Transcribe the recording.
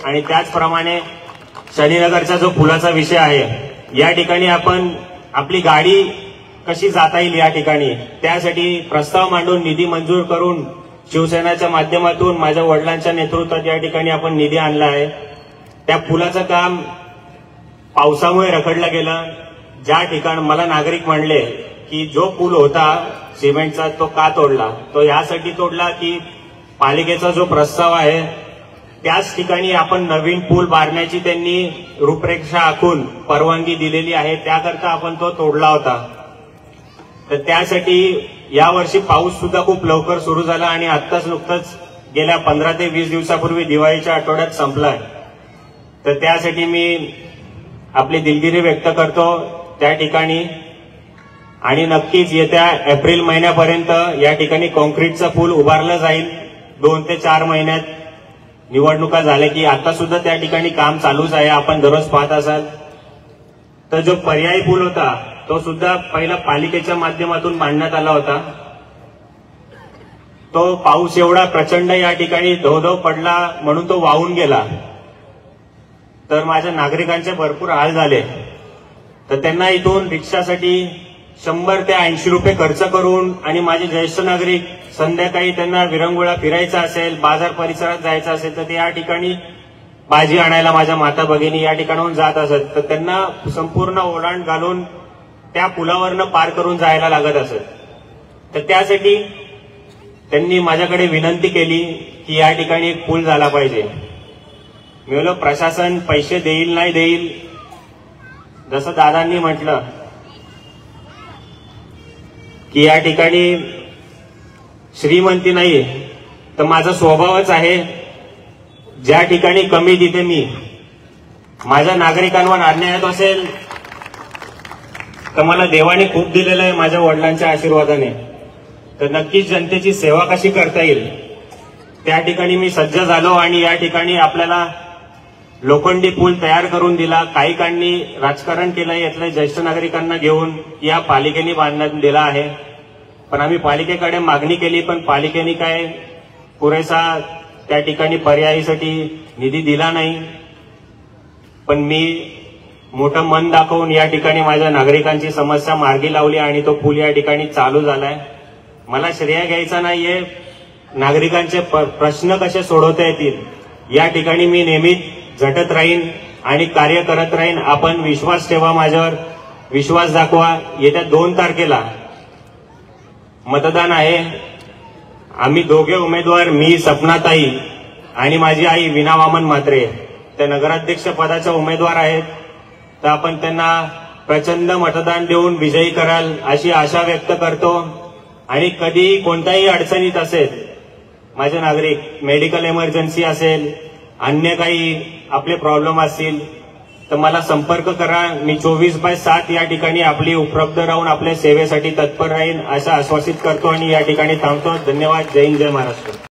आणि त्याचप्रमाणे शनीनगरचा जो पुलाचा विषय आहे, या ठिकाणी आपण आपली गाडी कशी जाता येईल या ठिकाणी त्यासाठी प्रस्ताव मांडून निधी मंजूर करून शिवसेनेच्या माध्यमातून माझ्या वडिलांच्या नेतृत्वात या ठिकाणी आपण निधी आणला आहे। त्या पुलाचं काम पावसामुळे रखडलं गेलं। ज्या ठिकाणी मला नागरिक म्हणले की जो पूल होता सिमेंटचा तो का तोडला, तो यासाठी तोडला की पालिकेचा जो प्रस्ताव आहे त्याच ठिकाणी आपण नवीन पूल बांधण्याची त्यांनी रूपरेषा आखून परवानगी दिलेली आहे, त्याकरता आपण तो तोडला होता। तर त्यासाठी यावर्षी पाऊस सुद्धा खूप लवकर सुरू झाला आणि आत्ताच नुकतंच गेल्या 15 ते 20 दिवसापूर्वी दिवाळीच्या आठवड्यात संपलाय। तर त्यासाठी मी आपली दिलगिरी व्यक्त करतो त्या ठिकाणी आणि नक्कीच येत्या एप्रिल महिन्यापर्यंत या ठिकाणी कॉन्क्रीटचा पूल उभारला जाईल। 2 ते 4 महिन्यात निवडणुका झाल्या की आता सुद्धा त्या ठिकाणी काम चालूच आहे, आपण दररोज पाहत असाल। तर जो पर्यायी पूल होता तो सुद्धा पहिला पालिकेच्या माध्यमातून बांधण्यात आला होता। तो पाऊस एवढा प्रचंड या ठिकाणी धो पडला म्हणून तो वाहून गेला, तर माझ्या नागरिकांचे भरपूर हाल झाले। तर त्यांना इथून रिक्षासाठी 100 ते 80 रुपये खर्च करून आणि माझे ज्येष्ठ नागरिक संध्याकाळी त्यांना विरंगुळा फिरायचा असेल, बाजार परिसरात जायचं असेल तर ते या ठिकाणी भाजी आणायला माझ्या माता भगिनी या ठिकाणाहून जात असत, तर त्यांना संपूर्ण ओलांड घालून त्या पुलावरनं पार करून जायला लागत असत। तर त्यासाठी त्यांनी माझ्याकडे विनंती केली की या ठिकाणी एक पूल झाला पाहिजे। मी बोललो प्रशासन पैसे देईल नाही देईल, जसं दादांनी म्हटलं की या ठिकाणी श्रीमंती नाही तर माझा स्वभावच आहे, ज्या ठिकाणी कमी तिथे मी माझ्या नागरिकांवर अन्याय होत असेल तर मला देवाने खूप दिलेलं आहे माझ्या वडिलांच्या आशीर्वादाने, तर नक्कीच जनतेची सेवा कशी करता येईल त्या ठिकाणी मी सज्ज झालो आणि या ठिकाणी आपल्याला लोखंडी पूल तयार करून दिला। काही काळांनी राजकारण केलं, यातल्या ज्येष्ठ नागरिकांना घेऊन या पालिकेने बांधण्यात दिला आहे, पण आम्ही पालिकेकडे मागणी केली पण पालिकेने काय पुरेसा त्या ठिकाणी पर्यायीसाठी निधी दिला नाही। पण मी मोठं मन दाखवून या ठिकाणी माझ्या नागरिकांची समस्या मार्गी लावली आणि तो पूल या ठिकाणी चालू झालाय। मला श्रेय घ्यायचा नाहीये, नागरिकांचे प्रश्न कसे सोडवता येतील या ठिकाणी मी नेहमीच झटत राहीन आणि कार्य करत राहीन। आपण विश्वास ठेवा, माझ्यावर विश्वास दाखवा। येत्या 2 तारखेला मतदान आहे। आम्ही दोघे उमेदवार, मी सपनाताई आणि माझी आई वीणा वामन म्हात्रे, त्या नगराध्यक्ष पदाच्या उमेदवार आहेत, तर आपण त्यांना प्रचंड मतदान देऊन विजयी कराल अशी आशा व्यक्त करतो। आणि कधी कोणत्याही अडचणीत असेल माझे नागरिक, मेडिकल इमर्जन्सी असेल, अन्य काही आपले प्रॉब्लेम असतील तर मला संपर्क करा। मी 24/7 या ठिकाणी आपली उपलब्ध राहून आपल्या सेवेसाठी तत्पर राहीन असं आश्वासित करतो आणि या ठिकाणी थांबतो। धन्यवाद। जय हिंद, जय महाराष्ट्र।